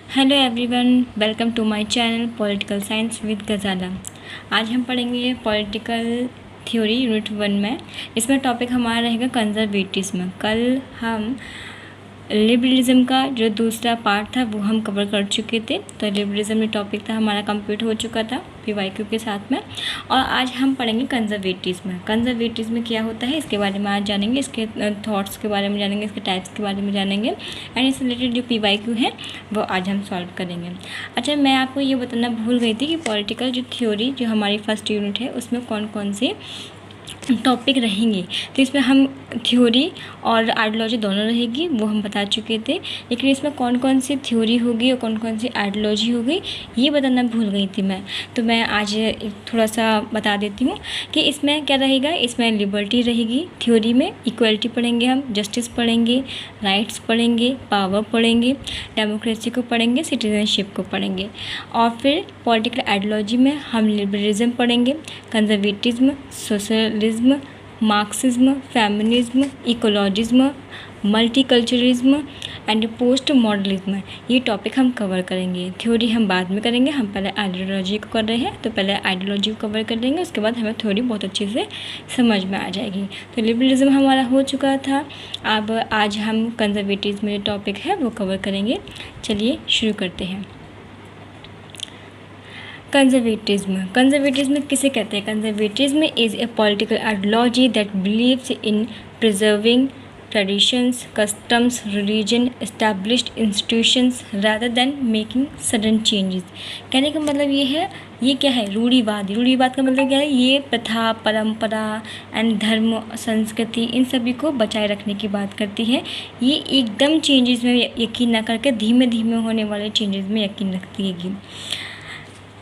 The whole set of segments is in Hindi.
Hello everyone, welcome to my channel political science with Ghazala. आज हम पढ़ेंगे पॉलिटिकल थ्योरी यूनिट 1 में। इसमें टॉपिक हमारा रहेगा कंजर्वेटिज्म। कल हम लिबरलिज्म का जो दूसरा पार्ट था वो हम कवर कर चुके थे, तो लिबरलिज्म में टॉपिक था हमारा कंप्लीट हो चुका था पीवाईक्यू के साथ में। और आज हम पढ़ेंगे कंजर्वेटिज्म। कंजर्वेटिज्म क्या होता है इसके बारे में आज जानेंगे, इसके थॉट्स के बारे में जानेंगे, इसके टाइप्स के बारे में जानेंगे एंड इससे रिलेटेड जो पीवाईक्यू है वो आज हम सॉल्व करेंगे। अच्छा, मैं आपको ये बताना भूल गई थी कि पॉलिटिकल जो थ्योरी जो हमारी फर्स्ट यूनिट है उसमें कौन कौन से टॉपिक रहेंगे। तो इसमें हम थ्योरी और आइडियोलॉजी दोनों रहेगी, वो हम बता चुके थे। लेकिन इसमें कौन कौन सी थ्योरी होगी और कौन कौन सी आइडियोलॉजी होगी ये बताना भूल गई थी मैं। तो मैं आज थोड़ा सा बता देती हूँ कि इसमें क्या रहेगा। इसमें लिबर्टी रहेगी, थ्योरी में इक्वलिटी पढ़ेंगे, हम जस्टिस पढ़ेंगे, राइट्स पढ़ेंगे, पावर पढ़ेंगे, डेमोक्रेसी को पढ़ेंगे, सिटीजनशिप को पढ़ेंगे। और फिर पॉलिटिकल आइडियोलॉजी में हम लिबरलिज्म पढ़ेंगे, conservatism, socialism, Marxism, feminism, ecologism, multiculturalism and post modernism, ये टॉपिक हम कवर करेंगे। थ्योरी हम बाद में करेंगे, हम पहले आइडियोलॉजी को कर रहे हैं तो पहले आइडियोलॉजी को कवर कर लेंगे, उसके बाद हमें थ्योरी बहुत अच्छे से समझ में आ जाएगी। तो लिबरलिज्म हमारा हो चुका था, अब आज हम कंजर्वेटिज्म में जो टॉपिक है वो कवर करेंगे। चलिए शुरू करते हैं। कंजर्वेटिज्म किसे कहते हैं? Conservatism is a political ideology that believes in preserving traditions, customs, religion, established institutions rather than making sudden changes. कहने का मतलब ये है, ये क्या है? रूढ़िवाद। रूढ़िवाद का मतलब क्या है? ये प्रथा, परंपरा एंड धर्म, संस्कृति, इन सभी को बचाए रखने की बात करती है। ये एकदम चेंजेस में यकीन न करके धीमे धीमे होने वाले चेंजेस में यकीन रखती है।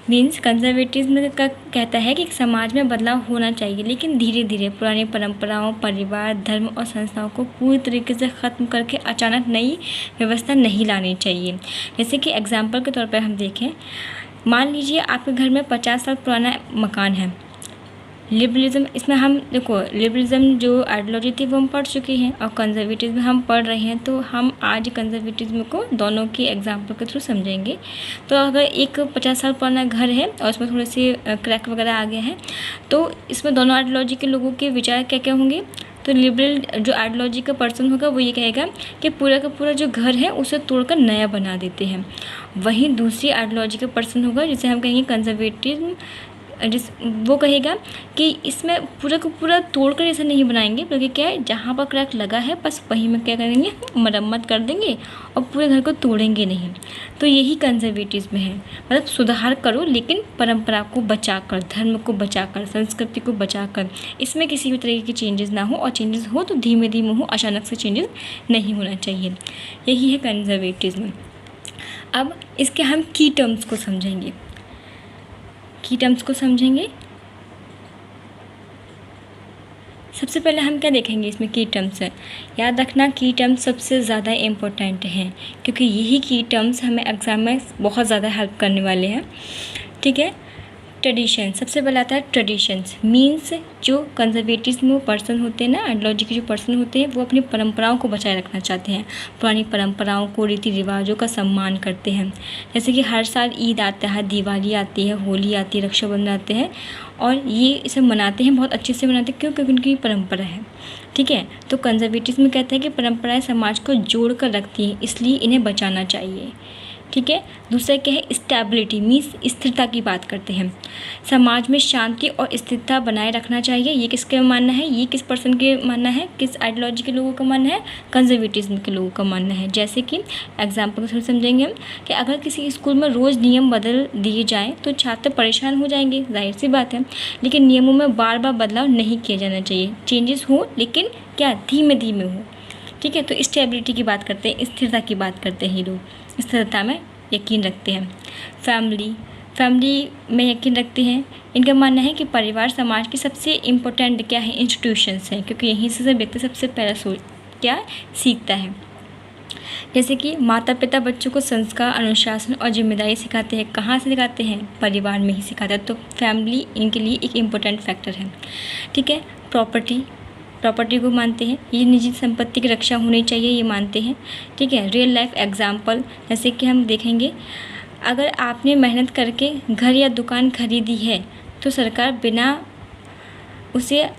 मीन्स कंजर्वेटिज्म का कहता है कि समाज में बदलाव होना चाहिए, लेकिन धीरे धीरे पुरानी परंपराओं, परिवार, धर्म और संस्थाओं को पूरी तरीके से ख़त्म करके अचानक नई व्यवस्था नहीं लानी चाहिए। जैसे कि एग्जाम्पल के तौर पर हम देखें, मान लीजिए आपके घर में 50 साल पुराना मकान है। लिबरलिज्म, इसमें हम देखो, लिबरलिज्म जो आइडियोलॉजी थी वो हम पढ़ चुके हैं और कंजर्वेटिज्म हम पढ़ रहे हैं, तो हम आज कंजर्वेटिज्म को दोनों की एग्जाम्पल के थ्रू समझेंगे। तो अगर एक 50 साल पुराना घर है और उसमें थोड़े से क्रैक वगैरह आ गए हैं, तो इसमें दोनों आइडियोलॉजी के लोगों के विचार क्या क्या होंगे। तो लिबरल जो आइडियोलॉजी का पर्सन होगा वो ये कहेगा कि पूरा का पूरा जो घर है उसे तोड़कर नया बना देते हैं। वहीं दूसरी आइडियोलॉजी का पर्सन होगा जिसे हम कहेंगे कंजर्वेटिज्म, वो कहेगा कि इसमें पूरा को पूरा तोड़कर ऐसा नहीं बनाएंगे, बल्कि क्या है, जहाँ पर क्रैक लगा है बस वहीं में क्या करेंगे, मरम्मत कर देंगे और पूरे घर को तोड़ेंगे नहीं। तो यही कंजर्वेटिज्म है, मतलब सुधार करो लेकिन परंपरा को बचाकर, धर्म को बचाकर, संस्कृति को बचाकर, इसमें किसी भी तरीके की चेंजेस ना हो, और चेंजेस हो तो धीमे धीमे हो, अचानक से चेंजेस नहीं होना चाहिए। यही है कंजर्वेटिज्म। अब इसके हम की टर्म्स को समझेंगे। सबसे पहले हम क्या देखेंगे इसमें की टर्म्स है। याद रखना की टर्म्स सबसे ज़्यादा इम्पोर्टेंट हैं, क्योंकि यही की टर्म्स हमें एग्ज़ाम में बहुत ज़्यादा हेल्प करने वाले हैं। ठीक है। ट्रेडिशन, सबसे पहले आता है ट्रेडिशंस। मीन्स जो कंजर्वेटिज्म पर्सन होते हैं ना, आइडियोलॉजी के जो पर्सन होते हैं, वो अपनी परंपराओं को बचाए रखना चाहते हैं, पुरानी परंपराओं को, रीति रिवाजों का सम्मान करते हैं। जैसे कि हर साल ईद आता है, दिवाली आती है, होली आती है, रक्षाबंधन आते हैं, और ये इसे मनाते हैं, बहुत अच्छे से मनाते हैं। क्यों? क्योंकि उनकी परंपरा है। ठीक है। तो कंजर्वेटिज्म कहता है कि परंपराएं समाज को जोड़ कर रखती हैं, इसलिए इन्हें बचाना चाहिए। ठीक है। दूसरा क्या है? स्टेबिलिटी, मीन्स स्थिरता की बात करते हैं। समाज में शांति और स्थिरता बनाए रखना चाहिए। ये किसका मानना है? ये किस पर्सन के मानना है? किस आइडियोलॉजी के लोगों का मानना है? कंजर्वेटिज्म के लोगों का मानना है। जैसे कि एग्जाम्पल के थ्रू समझेंगे हम कि अगर किसी स्कूल में रोज़ नियम बदल दिए जाएँ तो छात्र परेशान हो जाएंगे, जाहिर सी बात है। लेकिन नियमों में बार बार बदलाव नहीं किया जाना चाहिए। चेंजेस हो लेकिन क्या, धीमे धीमे हो। ठीक है। तो स्टेबिलिटी की बात करते हैं, स्थिरता की बात करते हैं, ये लोग स्थिरता में यकीन रखते हैं। फैमिली में यकीन रखते हैं। इनका मानना है कि परिवार समाज की सबसे इम्पोर्टेंट क्या है, इंस्टीट्यूशंस हैं, क्योंकि यहीं से व्यक्ति सबसे पहला क्या सीखता है। जैसे कि माता पिता बच्चों को संस्कार, अनुशासन और जिम्मेदारी सिखाते हैं। कहाँ से सिखाते हैं? परिवार में ही सिखाते हैं। तो फैमिली इनके लिए एक इम्पोर्टेंट फैक्टर है। ठीक है। प्रॉपर्टी, प्रॉपर्टी को मानते हैं, ये निजी संपत्ति की रक्षा होनी चाहिए ये मानते हैं। ठीक है, रियल लाइफ एग्जाम्पल जैसे कि हम देखेंगे, अगर आपने मेहनत करके घर या दुकान खरीदी है तो सरकार बिना उसे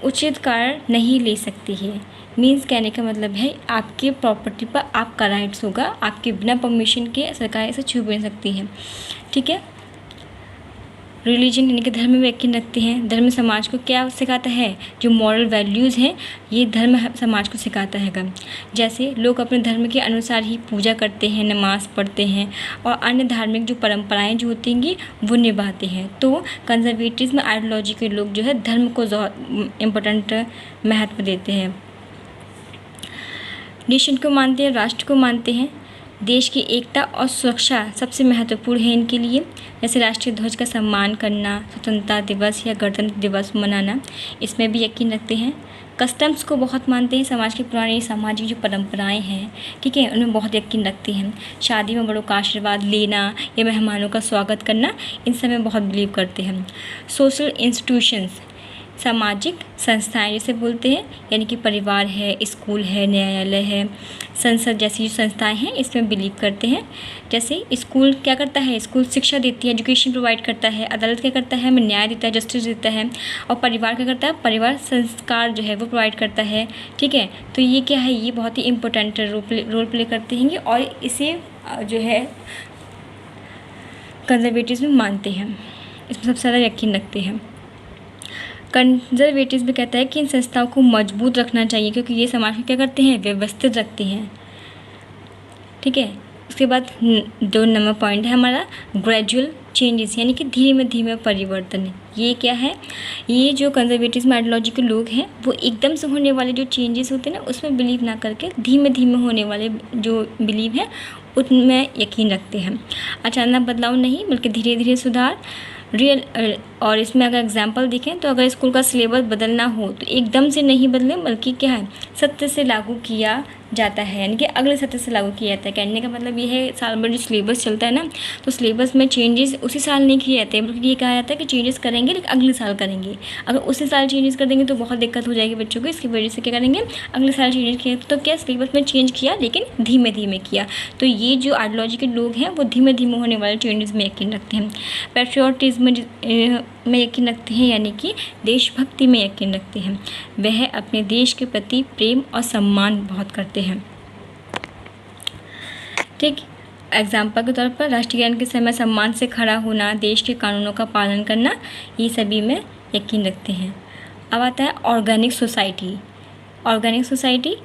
उचित कारण नहीं ले सकती है। मीन्स कहने का मतलब है आपकी प्रॉपर्टी पर आपका राइट्स होगा, आपके बिना परमिशन के सरकार इसे छू भी नहीं सकती है। ठीक है, रिलीजन यानी कि धर्म में यकीन रखते हैं। धर्म समाज को क्या सिखाता है, जो मॉरल वैल्यूज़ हैं ये धर्म समाज को सिखाता है। जैसे लोग अपने धर्म के अनुसार ही पूजा करते हैं, नमाज़ पढ़ते हैं और अन्य धार्मिक जो परंपराएं जो होती वो निभाते हैं। तो कंजर्वेटिज्म आइडियोलॉजी के लोग जो है धर्म को इम्पोर्टेंट महत्व देते हैं। नेशन को मानते हैं, राष्ट्र को मानते हैं। देश की एकता और सुरक्षा सबसे महत्वपूर्ण है इनके लिए। जैसे राष्ट्रीय ध्वज का सम्मान करना, स्वतंत्रता दिवस या गणतंत्र दिवस मनाना, इसमें भी यकीन रखते हैं। कस्टम्स को बहुत मानते हैं, समाज की पुरानी सामाजिक जो परंपराएं हैं, ठीक है, उनमें बहुत यकीन रखते हैं। शादी में बड़ों का आशीर्वाद लेना या मेहमानों का स्वागत करना, इन सब में बहुत बिलीव करते हैं। सोशल इंस्टीट्यूशंस, सामाजिक संस्थाएं जिसे बोलते हैं, यानी कि परिवार है, स्कूल है, न्यायालय है, संसद जैसी जो संस्थाएं हैं, इसमें बिलीव करते हैं। जैसे स्कूल क्या करता है, स्कूल शिक्षा देती है, एजुकेशन प्रोवाइड करता है। अदालत क्या करता है, हमें न्याय देता है, जस्टिस देता है। और परिवार क्या करता है, परिवार संस्कार जो है वो प्रोवाइड करता है। ठीक है, तो ये क्या है, ये बहुत ही इंपॉर्टेंट रोल प्ले करते हैं और इसे जो है कंजर्वेटिव्स में मानते हैं, इसमें सबसे ज़्यादा यकीन रखते हैं। कंजर्वेटिव्स भी कहता है कि इन संस्थाओं को मजबूत रखना चाहिए क्योंकि ये समाज को क्या करते हैं, व्यवस्थित रखते हैं। ठीक है, उसके बाद 2 नंबर पॉइंट है हमारा ग्रेजुअल चेंजेस, यानी कि धीमे धीमे परिवर्तन। ये क्या है, ये जो कंजर्वेटिव्स आइडियोलॉजी के लोग हैं वो एकदम से होने वाले जो चेंजेस होते हैं ना उसमें बिलीव ना करके धीमे धीमे होने वाले जो बिलीव हैं उनमें यकीन रखते हैं। अचानक बदलाव नहीं बल्कि धीरे धीरे सुधार, रियल। और इसमें अगर एग्जांपल देखें तो अगर स्कूल का सिलेबस बदलना हो तो एकदम से नहीं बदले बल्कि क्या है, सत्य से लागू किया जाता है, यानी कि अगले सत्र से लागू किया जाता है। कहने का मतलब ये है साल भर जो सिलेबस चलता है ना, तो सिलेबस में चेंजेस उसी साल नहीं किए जाते बल्कि ये कहा जाता है कि चेंजेस करेंगे लेकिन अगले साल करेंगे। अगर उसी साल चेंजेस कर देंगे तो बहुत दिक्कत हो जाएगी बच्चों को, इसकी वजह से क्या करेंगे, अगले साल चेंजेस किया। तो क्या सिलेबस में चेंज किया लेकिन धीमे धीमे किया। तो ये जो आइडियोलॉजी के लोग हैं वो धीमे धीमे होने वाले चेंजेस में यकीन रखते हैं। पैट्रियोटिज्म में यकीन रखते हैं, यानी कि देशभक्ति में यकीन रखते हैं। वह अपने देश के प्रति प्रेम और सम्मान बहुत करते हैं। ठीक, एग्जाम्पल के तौर पर राष्ट्रीय गान के समय सम्मान से खड़ा होना, देश के कानूनों का पालन करना, ये सभी में यकीन रखते हैं। अब आता है ऑर्गेनिक सोसाइटी। ऑर्गेनिक सोसाइटी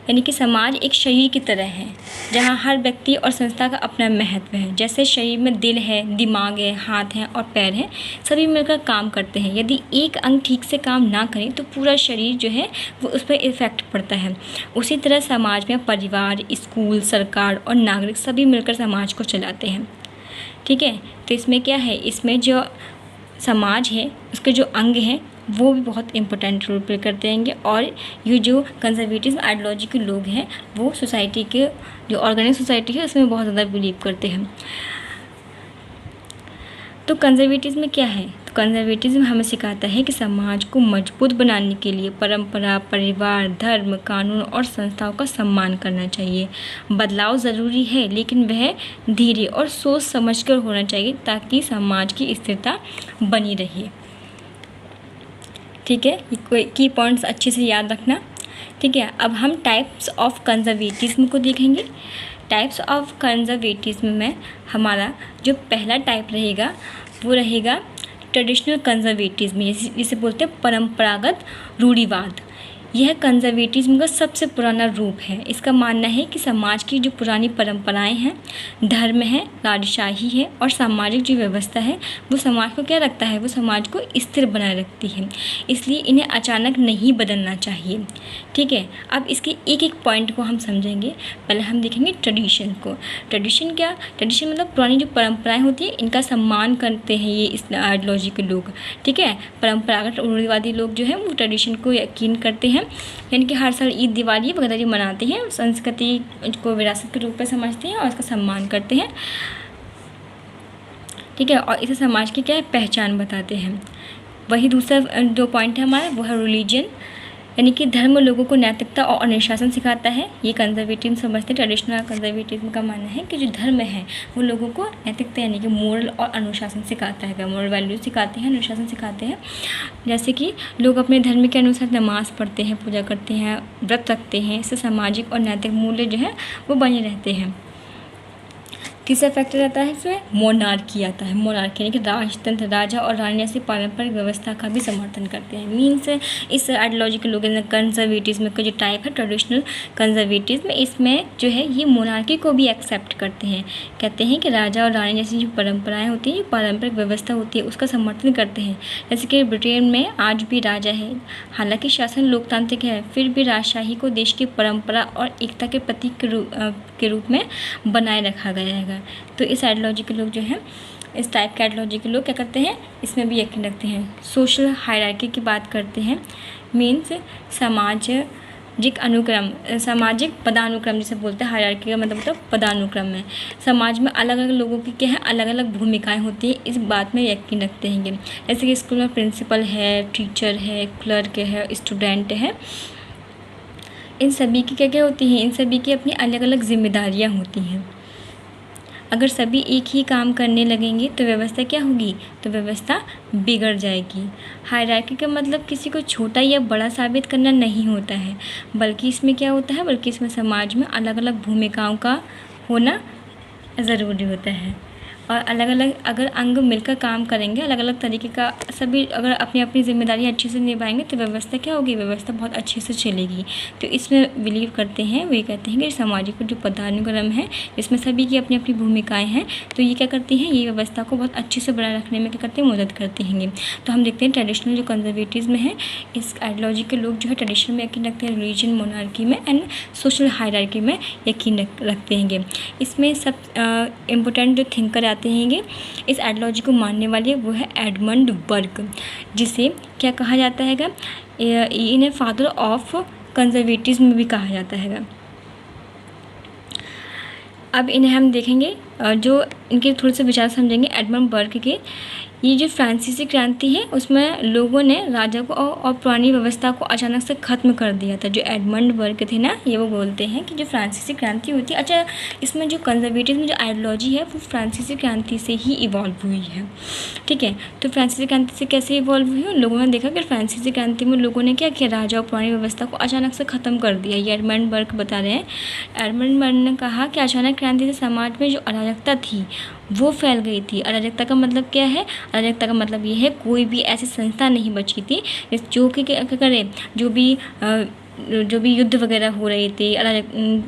यानी कि समाज एक शरीर की तरह है जहाँ हर व्यक्ति और संस्था का अपना महत्व है। जैसे शरीर में दिल है, दिमाग है, हाथ हैं और पैर हैं, सभी मिलकर काम करते हैं। यदि एक अंग ठीक से काम ना करे तो पूरा शरीर जो है वो उस पर इफ़ेक्ट पड़ता है। उसी तरह समाज में परिवार, स्कूल, सरकार और नागरिक सभी मिलकर समाज को चलाते हैं। ठीक है, तो इसमें क्या है, इसमें जो समाज है उसके जो अंग हैं वो भी बहुत इम्पोर्टेंट रोल प्ले करते हैं। और ये जो कंजर्वेटिव आइडियोलॉजी के लोग हैं वो सोसाइटी के जो ऑर्गेनिक सोसाइटी है उसमें बहुत ज़्यादा बिलीव करते हैं। तो कंजर्वेटिज्म में क्या है, तो कंजर्वेटिज्म हमें सिखाता है कि समाज को मजबूत बनाने के लिए परंपरा, परिवार, धर्म, कानून और संस्थाओं का सम्मान करना चाहिए। बदलाव ज़रूरी है लेकिन वह धीरे और सोच समझकर होना चाहिए ताकि समाज की स्थिरता बनी रहे। ठीक है, ये कोई की पॉइंट्स अच्छे से याद रखना। ठीक है, अब हम टाइप्स ऑफ कंजर्वेटिज्म को देखेंगे। टाइप्स ऑफ कंजर्वेटिज्म में हमारा जो पहला टाइप रहेगा वो रहेगा ट्रेडिशनल कंजर्वेटिज्म, जिसे बोलते हैं परंपरागत रूढ़िवाद। यह कंजर्वेटिज्म का सबसे पुराना रूप है। इसका मानना है कि समाज की जो पुरानी परंपराएं हैं, धर्म है, राजशाही है और सामाजिक जो व्यवस्था है वो समाज को क्या रखता है, वो समाज को स्थिर बनाए रखती है, इसलिए इन्हें अचानक नहीं बदलना चाहिए। ठीक है, अब इसके एक एक पॉइंट को हम समझेंगे। पहले हम देखेंगे ट्रेडिशन को। ट्रेडिशन क्या, ट्रेडिशन मतलब पुरानी जो परंपराएं होती है इनका सम्मान करते हैं ये इस आइडियोलॉजी के लोग। ठीक है, परंपरागत रूढ़िवादी लोग जो हैं वो ट्रेडिशन को यकीन करते हैं, यानी कि हर साल ईद, दिवाली वगैरह जो मनाते हैं संस्कृति को विरासत के रूप में समझते हैं और इसका सम्मान करते हैं। ठीक है, और इसे समाज की क्या है, पहचान बताते हैं। वही दूसरा जो पॉइंट है हमारा वो है रिलीजन। यानी कि धर्म लोगों को नैतिकता और अनुशासन सिखाता है। ये कंजर्वेटिव समझते हैं। ट्रेडिशनल कंजर्वेटिज्म का मानना है कि जो धर्म है वो लोगों को नैतिकता यानी कि मोरल और अनुशासन सिखाता है, मोरल वैल्यू सिखाते हैं, अनुशासन सिखाते हैं। जैसे कि लोग अपने धर्म के अनुसार नमाज़ पढ़ते हैं, पूजा करते हैं, व्रत रखते हैं। इससे सामाजिक और नैतिक मूल्य जो है वो बने रहते हैं। तीसरा फैक्टर आता है इसमें मोनार्की आता है। मोनार्की यानी कि राजतंत्र, राजा और रानी जैसी पारंपरिक व्यवस्था का भी समर्थन करते हैं। मीन्स इस आइडियोलॉजी के लोग कंजर्वेटिज्म का जो टाइप है ट्रेडिशनल कंजर्वेटिज्म, इसमें जो है ये मोनार्की को भी एक्सेप्ट करते हैं। कहते हैं कि राजा और रानी जैसी जो परंपराएं होती हैं, जो पारंपरिक व्यवस्था होती है, उसका समर्थन करते हैं। जैसे कि ब्रिटेन में आज भी राजा है, हालांकि शासन लोकतांत्रिक है, फिर भी राजशाही को देश की परंपरा और एकता के प्रतीक के रूप में बनाए रखा गया है। तो इस आइडियोलॉजी के लोग जो हैं, इस टाइप के आइडियोलॉजी के लोग क्या करते हैं, इसमें भी यकीन रखते हैं। सोशल हायरार्की की बात करते हैं। मीन्स सामाजिक अनुक्रम, सामाजिक पदानुक्रम जिसे बोलते हैं। हायरार्की का मतलब पदानुक्रम है। समाज में अलग अलग लोगों की क्या है, अलग अलग भूमिकाएं होती हैं, इस बात में यकीन रखते हैं। जैसे कि स्कूल में प्रिंसिपल है, टीचर है, क्लर्क है, स्टूडेंट है, इन सभी की क्या क्या होती हैं, इन सभी की अपनी अलग अलग जिम्मेदारियाँ होती हैं। अगर सभी एक ही काम करने लगेंगे तो व्यवस्था क्या होगी, तो व्यवस्था बिगड़ जाएगी। हायरार्की का मतलब किसी को छोटा या बड़ा साबित करना नहीं होता है, बल्कि इसमें क्या होता है, बल्कि इसमें समाज में अलग अलग भूमिकाओं का होना ज़रूरी होता है। और अलग अलग अगर अंग मिलकर काम करेंगे, अलग अलग तरीके का सभी अगर अपनी अपनी जिम्मेदारी अच्छे से निभाएंगे तो व्यवस्था क्या होगी, व्यवस्था बहुत अच्छे से चलेगी। तो इसमें बिलीव करते हैं, वे कहते हैं कि सामाजिक जो पदानुक्रम है, इसमें सभी की अपनी अपनी भूमिकाएं हैं, तो ये क्या करती हैं, ये व्यवस्था को बहुत अच्छे से बनाए रखने में क्या करते हैं, मदद करते हैं। तो हम देखते हैं ट्रेडिशनल जो कंजर्वेटिज्म है, इस आइडियोलॉजी के लोग जो है ट्रेडिशन में यकीन रखते हैं, रिलीजन, मोनार्की में एंड सोशल हायरार्की में यकीन रखते हैं। इसमें सब इम्पोर्टेंट जो थिंकर आते हैं इस आइडियोलॉजी को मानने वाले, वो है एडमंड बर्क, जिसे क्या कहा जाता है, इन्हें फादर ऑफ कंजर्वेटिज्म भी कहा जाता है। अब इन्हें हम देखेंगे, जो इनके थोड़े से विचार समझेंगे एडमंड बर्क के। ये जो फ्रांसीसी क्रांति है उसमें लोगों ने राजा को और पुरानी व्यवस्था को अचानक से ख़त्म कर दिया था। जो एडमंड बर्क थे ना, ये वो बोलते हैं कि जो फ्रांसीसी क्रांति होती है, अच्छा इसमें जो कंजर्वेटिज्म जो आइडियोलॉजी है वो फ्रांसीसी क्रांति से ही इवॉल्व हुई है। ठीक है, तो फ्रांसीसी क्रांति से कैसे इवॉल्व हुई, लोगों ने देखा कि फ्रांसीसी क्रांति में लोगों ने क्या किया, राजा और पुरानी व्यवस्था को अचानक से ख़त्म कर दिया। ये एडमंड बर्क बता रहे हैं। एडमंड बर्क ने कहा कि अचानक क्रांति से समाज में जो अराजकता थी वो फैल गई थी। अराजकता का मतलब क्या है, अराजकता का मतलब ये है कोई भी ऐसी संस्था नहीं बची थी जो कि क्या करे, जो भी युद्ध वगैरह हो रहे थे,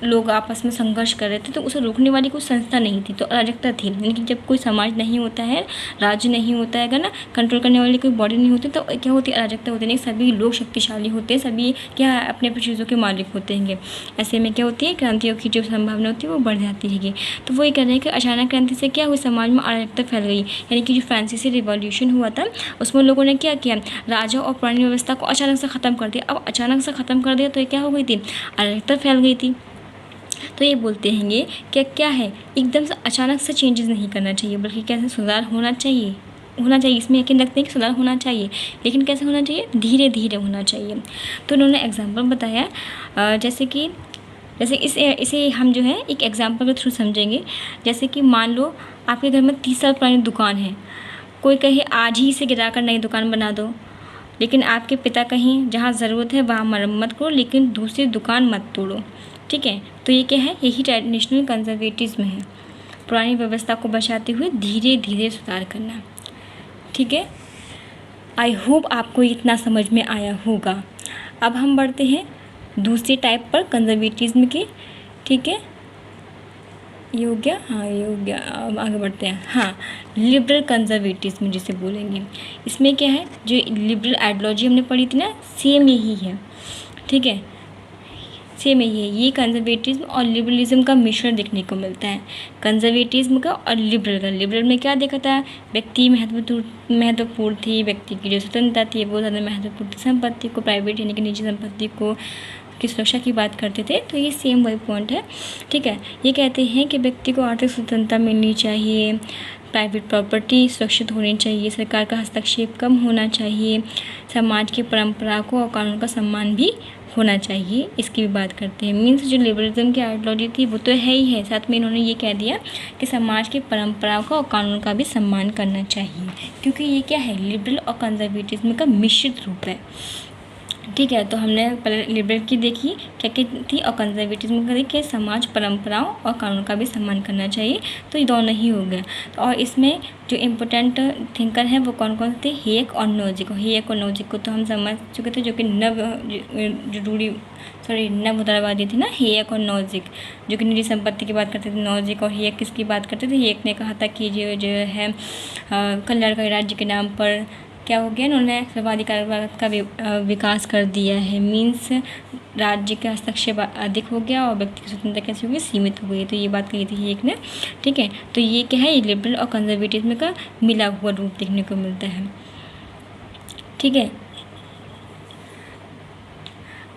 लोग आपस में संघर्ष कर रहे थे, तो उसे रोकने वाली कोई संस्था नहीं थी, तो अराजकता थी। लेकिन जब कोई समाज नहीं होता है, राज्य नहीं होता है ना, कंट्रोल करने वाली कोई बॉडी नहीं होती, तो क्या होती है, अराजकता होती है। सभी लोग शक्तिशाली होते हैं, सभी क्या अपने अपनी चीज़ों के मालिक होते हैं। ऐसे में क्या होती है, क्रांतियों की जो संभावना होती है वो बढ़ जाती है। तो वो ये कह रहे हैं कि अचानक क्रांति से क्या हुई, समाज में अराजकता फैल गई। यानी कि जो फ्रांसीसी रिवॉल्यूशन हुआ था उसमें लोगों ने क्या किया, राजा और पुरानी व्यवस्था को अचानक से ख़त्म कर दिया। अब अचानक से ख़त्म कर दिया तो ये क्या हो गई थी, अराजकता फैल गई थी। तो ये बोलते हैं ये क्या है, एकदम से अचानक से चेंजेस नहीं करना चाहिए, बल्कि कैसे सुधार होना चाहिए। इसमें यकीन रखते हैं कि सुधार होना चाहिए, लेकिन कैसे होना चाहिए, धीरे धीरे होना चाहिए। तो उन्होंने एग्जाम्पल बताया, जैसे इसे हम जो है एक एग्जाम्पल के थ्रू समझेंगे। जैसे कि मान लो आपके घर में 30 साल पुरानी दुकान है, कोई कहे आज ही इसे गिरा कर नई दुकान बना दो, लेकिन आपके पिता कहीं जहाँ ज़रूरत है वहाँ मरम्मत करो, लेकिन दूसरी दुकान मत तोड़ो। ठीक है, तो ये क्या है, यही ट्रेडिशनल कंजर्वेटिज्म है, पुरानी व्यवस्था को बचाते हुए धीरे धीरे सुधार करना। ठीक है, आई होप आपको इतना समझ में आया होगा। अब हम बढ़ते हैं दूसरे टाइप पर कंजर्वेटिज्म के। ठीक है, ये हो गया, हाँ ये हो गया। अब आगे बढ़ते हैं। हाँ, लिबरल कंजर्वेटिज्म जिसे बोलेंगे। इसमें क्या है, जो लिबरल आइडियोलॉजी हमने पढ़ी थी ना, सेम यही है। ठीक है, सेम यही है। ये कंजर्वेटिज्म और लिबरलिज्म का मिश्रण देखने को मिलता है, कंजर्वेटिज्म का और लिबरल का। लिबरल में क्या देखा था, व्यक्ति महत्वपूर्ण थी, व्यक्ति की जो स्वतंत्रता थी वो ज़्यादा महत्वपूर्ण थी, संपत्ति को, प्राइवेट यानी कि निजी संपत्ति को की सुरक्षा की बात करते थे। तो ये सेम वही पॉइंट है। ठीक है, ये कहते हैं कि व्यक्ति को आर्थिक स्वतंत्रता मिलनी चाहिए, प्राइवेट प्रॉपर्टी सुरक्षित होनी चाहिए, सरकार का हस्तक्षेप कम होना चाहिए, समाज की परंपरा को और कानून का सम्मान भी होना चाहिए, इसकी भी बात करते हैं। मीन्स जो लिबरलिज्म की आइडियोलॉजी थी वो तो है ही है, साथ में इन्होंने ये कह दिया कि समाज की परंपराओं का और कानून का भी सम्मान करना चाहिए, क्योंकि ये क्या है, लिबरल और कंजर्वेटिज्म का मिश्रित रूप है। ठीक है, तो हमने पहले लिबरल की देखी क्या क्या थी और कंजर्वेटिज्म का देखिए समाज परंपराओं और कानून का भी सम्मान करना चाहिए, तो ये दोनों ही हो गया। और इसमें जो इम्पोर्टेंट थिंकर हैं वो कौन कौन थे, हेयक और नोजिक। हेयक और नोजिक को तो हम समझ चुके थे, जो कि नव उदारवादी थी ना, हेयक और नोजिक, जो कि निजी संपत्ति की बात करते थे। नोजिक और हेयक किसकी बात करते थे, हेयक ने कहा था कि जो है कल्याणकारी राज्य के नाम पर क्या हो गया, उन्होंने सर्वाधिकार का विकास कर दिया है। मीन्स राज्य का हस्तक्षेप अधिक हो गया और व्यक्ति की स्वतंत्रता कैसी हो गई, सीमित हो गई। तो ये बात कही थी एक ने। ठीक है, तो ये क्या है, ये लिबरल और कंजर्वेटिज्म का मिला हुआ रूप देखने को मिलता है। ठीक है,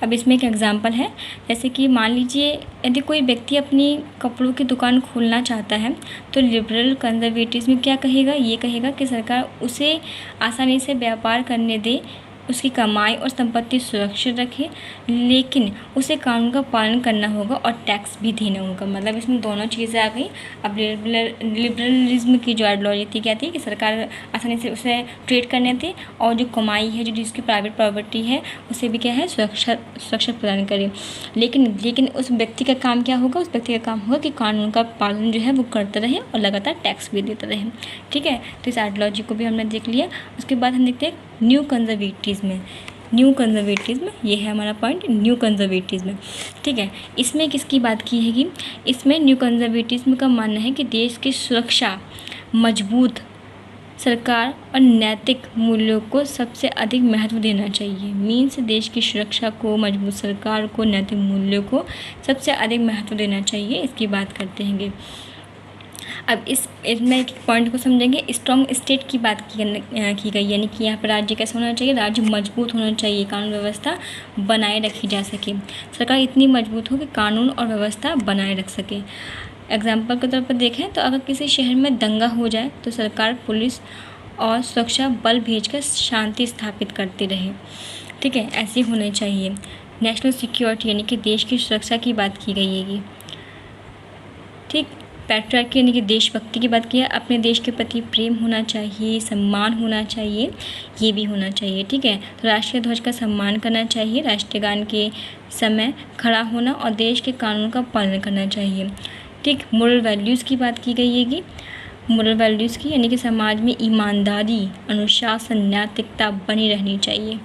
अब इसमें एक एग्जांपल है, जैसे कि मान लीजिए यदि कोई व्यक्ति अपनी कपड़ों की दुकान खोलना चाहता है, तो लिबरल कंजर्वेटिज्म क्या कहेगा, ये कहेगा कि सरकार उसे आसानी से व्यापार करने दे, उसकी कमाई और संपत्ति सुरक्षित रखे, लेकिन उसे कानून का पालन करना होगा और टैक्स भी देना होगा। मतलब इसमें दोनों चीज़ें आ गई। अब लिबरलिज्म की जो आइडियोलॉजी थी क्या थी कि सरकार आसानी से उसे ट्रेड करने दे और जो कमाई है, जो जिसकी प्राइवेट प्रॉपर्टी है, उसे भी क्या है, सुरक्षा प्रदान करे। लेकिन उस व्यक्ति का काम क्या होगा, उस व्यक्ति का काम होगा कि कानून का पालन जो है वो करता रहे और लगातार टैक्स भी देता रहे। ठीक है, तो इस आइडियोलॉजी को भी हमने देख लिया। उसके बाद हम देखते हैं न्यू कंजर्वेटिज्म। न्यू कंजर्वेटिज्म ये है हमारा पॉइंट, न्यू कंजर्वेटिज्म। ठीक है, इसमें किसकी बात की है कि इसमें न्यू कंजर्वेटिज्म का मानना है कि देश की सुरक्षा, मजबूत सरकार और नैतिक मूल्यों को सबसे अधिक महत्व देना चाहिए। मीन्स देश की सुरक्षा को, मजबूत सरकार को, नैतिक मूल्यों को सबसे अधिक महत्व देना चाहिए, इसकी बात करते हैं। अब इसमें एक पॉइंट को समझेंगे, स्ट्रॉन्ग स्टेट की बात की गई, यानी कि यहाँ पर राज्य कैसा होना चाहिए, राज्य मजबूत होना चाहिए, कानून व्यवस्था बनाए रखी जा सके, सरकार इतनी मजबूत हो कि कानून और व्यवस्था बनाए रख सके। एग्जाम्पल के तौर पर देखें तो अगर किसी शहर में दंगा हो जाए तो सरकार पुलिस और सुरक्षा बल भेजकर शांति स्थापित करती रहे। ठीक है, ऐसे होने चाहिए। नेशनल सिक्योरिटी यानी कि देश की सुरक्षा की बात की गई है। ठीक, पैट्रियार्की यानी कि देशभक्ति की बात की है, अपने देश के प्रति प्रेम होना चाहिए, सम्मान होना चाहिए, ये भी होना चाहिए। ठीक है, तो राष्ट्रीय ध्वज का सम्मान करना चाहिए, राष्ट्रीय गान के समय खड़ा होना और देश के कानून का पालन करना चाहिए। ठीक, मोरल वैल्यूज़ की बात की गई है कि मोरल वैल्यूज़ की यानी कि समाज में ईमानदारी, अनुशासन, नैतिकता बनी रहनी चाहिए,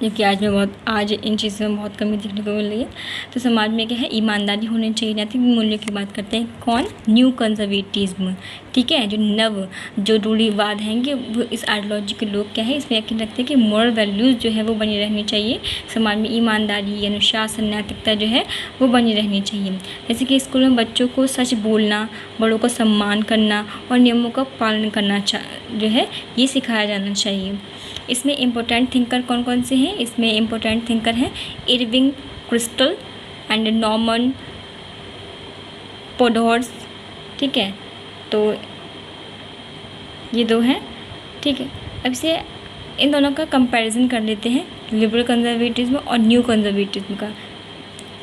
क्योंकि आज इन चीज़ों में बहुत कमी देखने को मिल रही है। तो समाज में क्या है, ईमानदारी होनी चाहिए, नैतिक मूल्यों की बात करते हैं। कौन, न्यू कंजर्वेटिज्म। ठीक है, जो रूढ़िवाद हैं वो इस आइडियोलॉजी के लोग क्या है, इसमें यकीन रखते हैं कि मोरल वैल्यूज़ जो है वो बनी रहनी चाहिए, समाज में ईमानदारी, अनुशासन, नैतिकता जो है वो बनी रहनी चाहिए। जैसे कि स्कूल में बच्चों को सच बोलना, बड़ों का सम्मान करना और नियमों का पालन करना जो है ये सिखाया जाना चाहिए। इसमें इम्पोर्टेंट थिंकर कौन कौन से हैं, इसमें इम्पोर्टेंट थिंकर हैं इरविंग क्रिस्टल एंड नॉर्मन पोडोर्स। ठीक है, तो ये दो हैं। ठीक है, अब से इन दोनों का कंपैरिजन कर लेते हैं, लिबरल कंजर्वेटिज्म और न्यू कंजर्वेटिज्म का,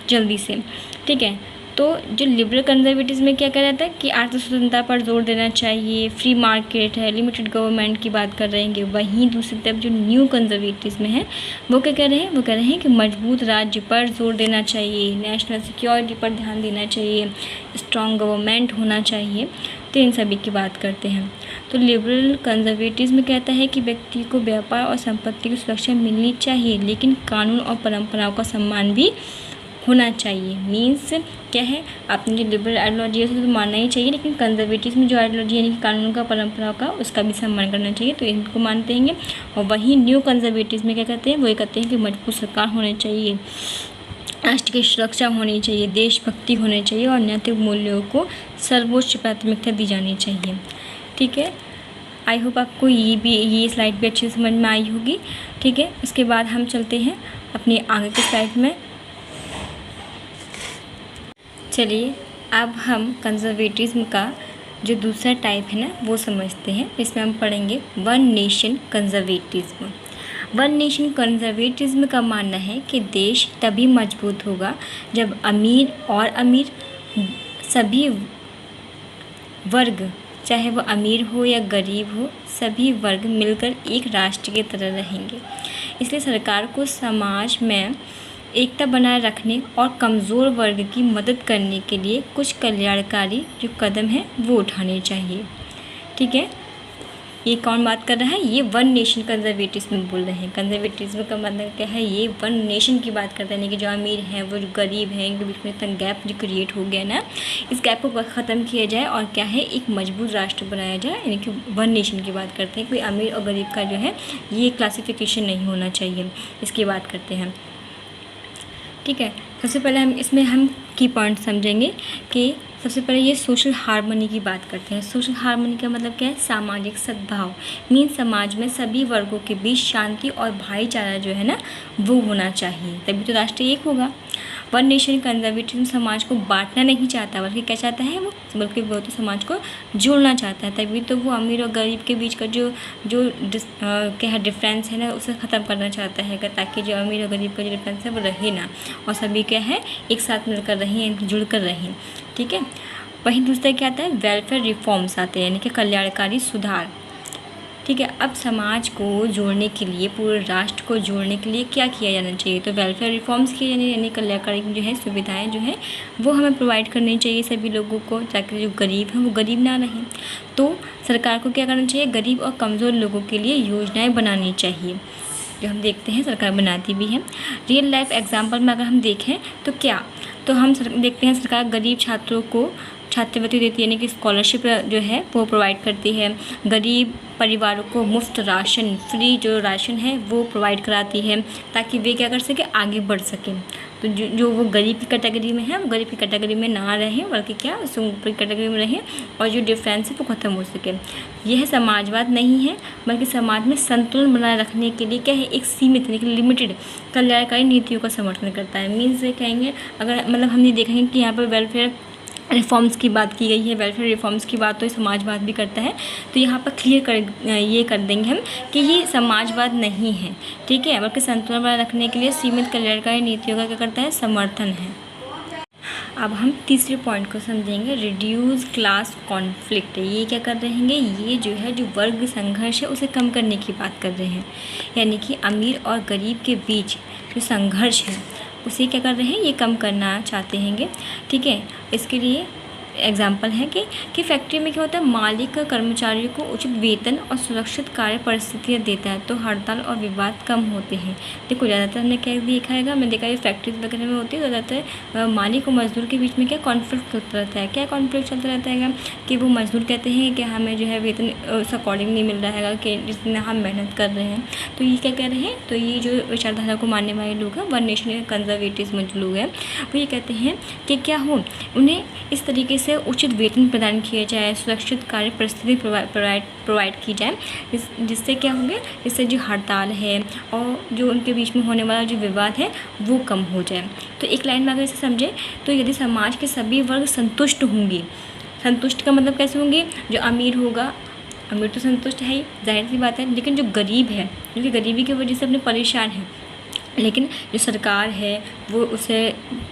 जल्दी से। ठीक है, तो जो लिबरल कंजर्वेटिज्म में क्या कहा जाता है कि आर्थिक स्वतंत्रता पर जोर देना चाहिए, फ्री मार्केट है, लिमिटेड गवर्नमेंट की बात कर रहे हैं। वहीं दूसरी तरफ जो न्यू कंजर्वेटिज्म है वो क्या कह रहे हैं, वो कह रहे हैं कि मजबूत राज्य पर जोर देना चाहिए, नेशनल सिक्योरिटी पर ध्यान देना चाहिए, स्ट्रॉन्ग गवर्नमेंट होना चाहिए। तो इन सभी की बात करते हैं। तो लिबरल कंजर्वेटिज्म कहता है कि व्यक्ति को व्यापार और संपत्ति की सुरक्षा मिलनी चाहिए, लेकिन कानून और परंपराओं का सम्मान भी होना चाहिए। मीन्स क्या है, आपने जो लिबरल आइडियोलॉजी है उसे तो मानना ही चाहिए, लेकिन कंजर्वेटिज्म जो आइडियोलॉजी यानी कि कानून का, परंपराओं का, उसका भी सम्मान करना चाहिए, तो इनको मानते हैं। और वहीं न्यू कंजर्वेटिज्म में क्या कहते हैं, वो ये कहते हैं कि मजबूत सरकार होनी चाहिए, राष्ट्र की सुरक्षा होनी चाहिए, देशभक्ति होनी चाहिए और नैतिक मूल्यों को सर्वोच्च प्राथमिकता दी जानी चाहिए। ठीक है, आई होप आपको ये स्लाइड भी अच्छे से समझ में आई होगी। ठीक है, उसके बाद हम चलते हैं अपनी आगे के स्लाइड में। चलिए अब हम कंजर्वेटिज्म का जो दूसरा टाइप है ना वो समझते हैं। इसमें हम पढ़ेंगे one nation conservatism. One nation conservatism का मानना है कि देश तभी मजबूत होगा जब अमीर सभी वर्ग, चाहे वो अमीर हो या गरीब हो, सभी वर्ग मिलकर एक राष्ट्र की तरह रहेंगे। इसलिए सरकार को समाज में एकता बनाए रखने और कमज़ोर वर्ग की मदद करने के लिए कुछ कल्याणकारी जो कदम हैं वो उठाने चाहिए। ठीक है, ये कौन बात कर रहा है? ये वन नेशन कंजर्वेटिज्म में बोल रहे हैं। कंजर्वेटिज्म का मतलब क्या है? ये वन नेशन की बात करते हैं, यानी कि जो अमीर हैं वो जो गरीब हैं, इनके बीच में इतना गैप जो क्रिएट हो गया ना, इस गैप को ख़त्म किया जाए और क्या है, एक मजबूत राष्ट्र बनाया जाए। यानी कि वन नेशन की बात करते हैं। कोई अमीर और गरीब का जो है ये क्लासिफिकेशन नहीं होना चाहिए, इसकी बात करते हैं। ठीक है, सबसे पहले हम की पॉइंट समझेंगे कि सबसे पहले ये सोशल हार्मनी की बात करते हैं। सोशल हार्मनी का मतलब क्या है? सामाजिक सद्भाव। समाज में सभी वर्गों के बीच शांति और भाईचारा जो है ना वो होना चाहिए, तभी तो राष्ट्र एक होगा। वन नेशन कंजर्वेटिज्म समाज को बांटना नहीं चाहता, बल्कि क्या चाहता है वो तो समाज को जोड़ना चाहता है। तभी तो वो अमीर और गरीब के बीच का जो क्या है डिफरेंस है ना, उसे ख़त्म करना चाहता है, ताकि जो अमीर और गरीब का जो डिफरेंस है वो रहे ना, और सभी क्या है एक साथ मिलकर रहें, जुड़ कर रहें। ठीक है, वहीं दूसरा क्या आता है? वेलफेयर रिफॉर्म्स आते हैं, यानी कि कल्याणकारी सुधार। ठीक है, अब समाज को जोड़ने के लिए, पूरे राष्ट्र को जोड़ने के लिए क्या किया जाना चाहिए? तो वेलफेयर रिफॉर्म्स किए यानी कल्याणकारी जो है सुविधाएं जो हैं वो हमें प्रोवाइड करनी चाहिए सभी लोगों को, ताकि जो गरीब हैं वो गरीब ना रहें। तो सरकार को क्या करना चाहिए? गरीब और कमज़ोर लोगों के लिए योजनाएँ बनानी चाहिए, जो हम देखते हैं सरकार बनाती भी है। रियल लाइफ एग्जाम्पल में अगर हम देखें तो क्या, तो हम देखते हैं सरकार गरीब छात्रों को छात्रवृत्ति देती है, यानी कि स्कॉलरशिप जो है वो प्रोवाइड करती है। गरीब परिवारों को मुफ्त राशन, फ्री जो राशन है वो प्रोवाइड कराती है, ताकि वे क्या कर सकें, आगे बढ़ सकें। तो जो वो गरीब की कैटेगरी में है वो गरीब की कैटेगरी में ना रहें, बल्कि क्या उससे ऊपर कैटेगरी में रहें, और जो डिफरेंस है वो ख़त्म हो सके। यह समाजवाद नहीं है, बल्कि समाज में संतुलन बनाए रखने के लिए क्या है, एक सीमित लेकिन लिमिटेड कल्याणकारी नीतियों का समर्थन करता है। मीन्स ये कहेंगे, अगर मतलब हमने देखेंगे कि यहाँ पर वेलफेयर रिफॉर्म्स की बात की गई है, वेलफेयर रिफॉर्म्स की बात तो समाजवाद भी करता है, तो यहाँ पर ये कर देंगे हम कि ये समाजवाद नहीं है। ठीक है, बल्कि संतुलन बनाए रखने के लिए सीमित कल्याणकारी नीतियों का क्या करता है, समर्थन है। अब हम तीसरे पॉइंट को समझेंगे, रिड्यूस क्लास कॉन्फ्लिक्ट। ये क्या कर रहे हैं? ये जो है जो वर्ग संघर्ष है उसे कम करने की बात कर रहे हैं, यानी कि अमीर और गरीब के बीच जो संघर्ष है उसे क्या कर रहे हैं, ये कम करना चाहते हैं। ठीक है, इसके लिए एग्जाम्पल है कि फैक्ट्री में क्या होता है, मालिक कर्मचारियों को उचित वेतन और सुरक्षित कार्य परिस्थितियाँ देता है, तो हड़ताल और विवाद कम होते हैं। देखो ज़्यादातर हमने क्या देखा है, मैंने देखा है फैक्ट्रीज वगैरह में होती है, तो ज़्यादातर मालिक और मजदूर के बीच में क्या कॉन्फ्लिक्ट चलता रहता है। क्या कॉन्फ्लिक्ट चलता रहता है कि वो मजदूर कहते हैं कि हमें जो है वेतन उस अकॉर्डिंग नहीं मिल रहा है कि जितना हम मेहनत कर रहे हैं। तो ये क्या कह रहे हैं, तो ये जो विचारधारा को मानने वाले लोग हैं, वन नेशन कंजर्वेटिज्म जो लोग हैं, वो ये कहते हैं कि क्या हो, उन्हें इस तरीके से उचित वेतन प्रदान किया जाए, सुरक्षित कार्य परिस्थिति प्रोवाइड की जाए, जिससे क्या होंगे, इससे जो हड़ताल है और जो उनके बीच में होने वाला जो विवाद है वो कम हो जाए। तो एक लाइन में अगर इसे समझे, तो यदि समाज के सभी वर्ग संतुष्ट होंगे, संतुष्ट का मतलब कैसे होंगे, जो अमीर होगा, अमीर तो संतुष्ट है ही, जाहिर सी बात है, लेकिन जो गरीब है, क्योंकि गरीबी की वजह से अपने परेशान है, लेकिन जो सरकार है वो उसे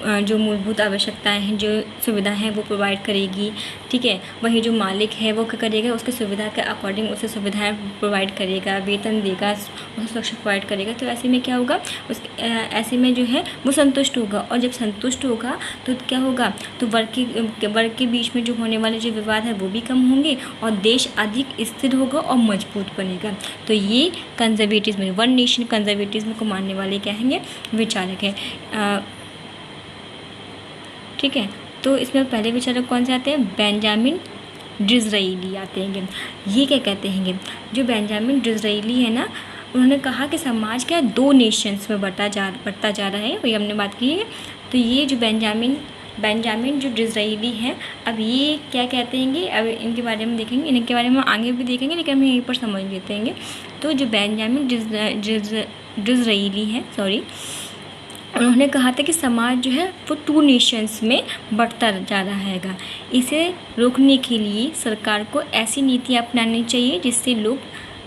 जो मूलभूत आवश्यकताएं हैं, जो सुविधाएं हैं वो प्रोवाइड करेगी। ठीक है, वही जो मालिक है वो क्या करेगा, उसकी सुविधा के अकॉर्डिंग उसे सुविधाएं प्रोवाइड करेगा, वेतन देगा, उसे सुरक्षा प्रोवाइड करेगा। तो ऐसे में क्या होगा, ऐसे में जो है वो संतुष्ट होगा, और जब संतुष्ट होगा तो क्या होगा, तो वर्ग के बीच में जो होने वाले जो विवाद है वो भी कम होंगे, और देश अधिक स्थिर होगा और मजबूत बनेगा। तो ये कंजर्वेटिज्म, वन नेशन कंजर्वेटिज्म को मानने वाले क्या हैं, विचारक है। ठीक है, तो इसमें पहले विचारक कौन से आते हैं, बेंजामिन डिज़राइली आते हैं। ये क्या कहते हैं, जो बेंजामिन डिज़राइली है ना, उन्होंने कहा कि समाज क्या दो नेशंस में बढ़ता जा रहा है, वही हमने बात की है। तो ये जो बेंजामिन जो डिज़राइली हैं, अब ये क्या कहते हैं, अब इनके बारे में देखेंगे, इनके बारे में आगे भी देखेंगे, लेकिन हम यहीं पर समझ लेते हैं। तो जो बेंजामिन डिज़राइली हैं, उन्होंने कहा था कि समाज जो है वो 2 नेशंस में बढ़ता जा रहा हैगा। इसे रोकने के लिए सरकार को ऐसी नीतियाँ अपनानी चाहिए जिससे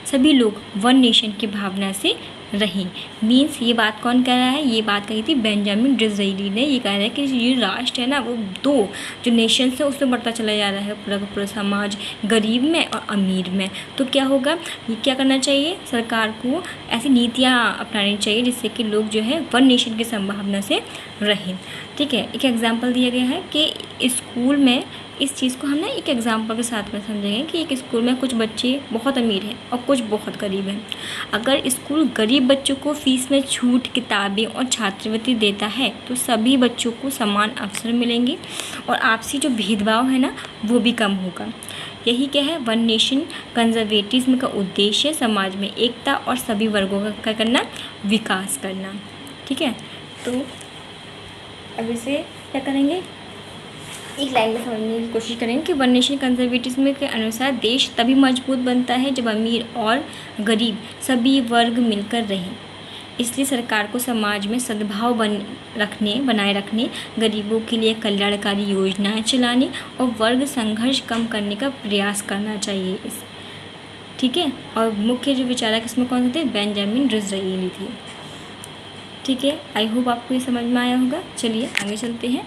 सभी लोग 1 नेशन की भावना से रहें। मीन्स ये बात कौन कह रहा है? ये बात कही थी बेंजामिन डिज़रायली ने। ये कह रहा है कि ये राष्ट्र है ना, वो 2 जो नेशन है उसमें बढ़ता चला जा रहा है, पूरा का पूरा समाज गरीब में और अमीर में। तो क्या होगा, ये क्या करना चाहिए, सरकार को ऐसी नीतियाँ अपनानी चाहिए जिससे कि लोग जो है 1 नेशन की संभावना से रहें। ठीक है, एक एग्जाम्पल दिया गया है कि स्कूल में इस चीज़ को हम ना एक एग्जाम्पल के साथ में समझेंगे कि एक स्कूल में कुछ बच्चे बहुत अमीर हैं और कुछ बहुत गरीब हैं। अगर स्कूल गरीब बच्चों को फीस में छूट, किताबें और छात्रवृत्ति देता है तो सभी बच्चों को समान अवसर मिलेंगे और आपसी जो भेदभाव है ना वो भी कम होगा। यही क्या है, 1 नेशन कंजर्वेटिज्म का उद्देश्य समाज में एकता और सभी वर्गों का क्या करना, विकास करना। ठीक है, तो अब इसे क्या करेंगे, एक लाइन में समझने की कोशिश करेंगे कि 1 नेशन कंजर्वेटिज्म के अनुसार देश तभी मजबूत बनता है जब अमीर और गरीब सभी वर्ग मिलकर रहें। इसलिए सरकार को समाज में सद्भाव बनाए रखने, गरीबों के लिए कल्याणकारी योजनाएं चलाने और वर्ग संघर्ष कम करने का प्रयास करना चाहिए। ठीक है, और मुख्य जो विचारक इसमें कौन थे, बेंजामिन डिज़रायली थे। ठीक है, आई होप आपको ये समझ में आया होगा। चलिए आगे चलते हैं।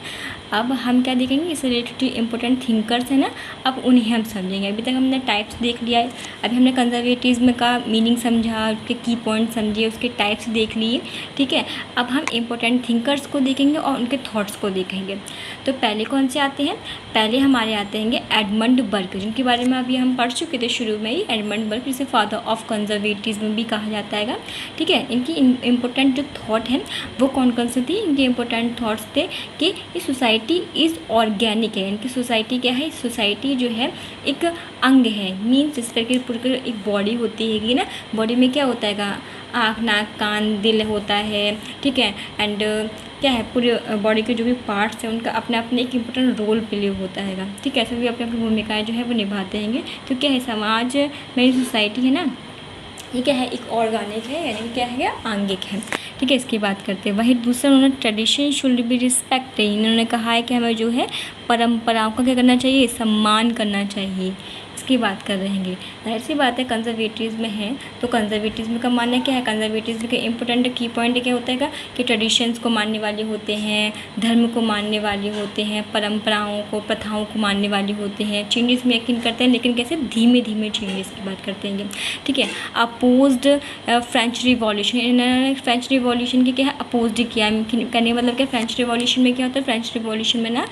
अब हम क्या देखेंगे, इससे रिलेटेड जो इम्पोर्टेंट थिंकर्स हैं ना, अब उन्हें हम समझेंगे। अभी तक हमने टाइप्स देख लिया है, अभी हमने कंजर्वेटिज्म का मीनिंग समझा, उसके की पॉइंट समझे, उसके टाइप्स देख लिए। ठीक है, अब हम इम्पोर्टेंट थिंकर्स को देखेंगे और उनके थॉट्स को देखेंगे। तो पहले कौन से आते हैं, पहले हमारे आते हैं एडमंड बर्क, जिनके बारे में अभी हम पढ़ चुके थे शुरू में ही। एडमंड बर्क जिसे फादर ऑफ कंजर्वेटिज्म भी कहा जाता है। ठीक है, इनकी इम्पोर्टेंट जो थॉट हैं वो कौन कौन से थी, इनके इम्पोर्टेंट थॉट्स थे कि ये सोसाइटी इज़ ऑर्गेनिक है। इनकी सोसाइटी क्या है, सोसाइटी जो है एक अंग है। मीन्स जिस तरह की पूरी एक बॉडी होती है ना, बॉडी में क्या होता है, आँख, नाक, कान, दिल होता है। ठीक है, एंड क्या है, पूरे बॉडी के जो भी पार्ट्स हैं उनका अपने अपने एक इम्पोर्टेंट रोल प्ले होता है। ठीक है, ऐसे भी अपनी अपनी भूमिकाएँ जो है वो निभाते हैं। तो क्या है, समाज में सोसाइटी है ना, ये क्या है, एक ऑर्गेनिक है, यानी क्या है, आंगिक है। ठीक है, इसकी बात करते हैं। वही दूसरा उन्होंने ट्रेडिशन शुड बी रिस्पेक्ट, इन्होंने कहा है कि हमें जो है परंपराओं का क्या करना चाहिए, सम्मान करना चाहिए। इसकी बात कर रहेंगे। जाहिर सी बात है, कंजर्वेटिज्म है तो कंजर्वेटिज्म का मानना क्या है, कंजर्वेटिज्म के इंपॉर्टेंट की पॉइंट क्या होता है कि ट्रेडिशंस को मानने वाले होते हैं, धर्म को मानने वाले होते हैं, परंपराओं को, प्रथाओं को मानने वाले होते हैं, चेंजेस में यकीन करते हैं, लेकिन कैसे, धीमे धीमे चेंजेस की बात करते हैं। ठीक है, अपोज्ड फ्रेंच रिवॉल्यूशन, इन्होंने फ्रेंच रिवॉल्यूशन की क्या है, अपोज्ड किया। कहने मतलब क्या, फ्रेंच रिवॉल्यूशन में क्या होता है, फ्रेंच रिवॉल्यूशन में ना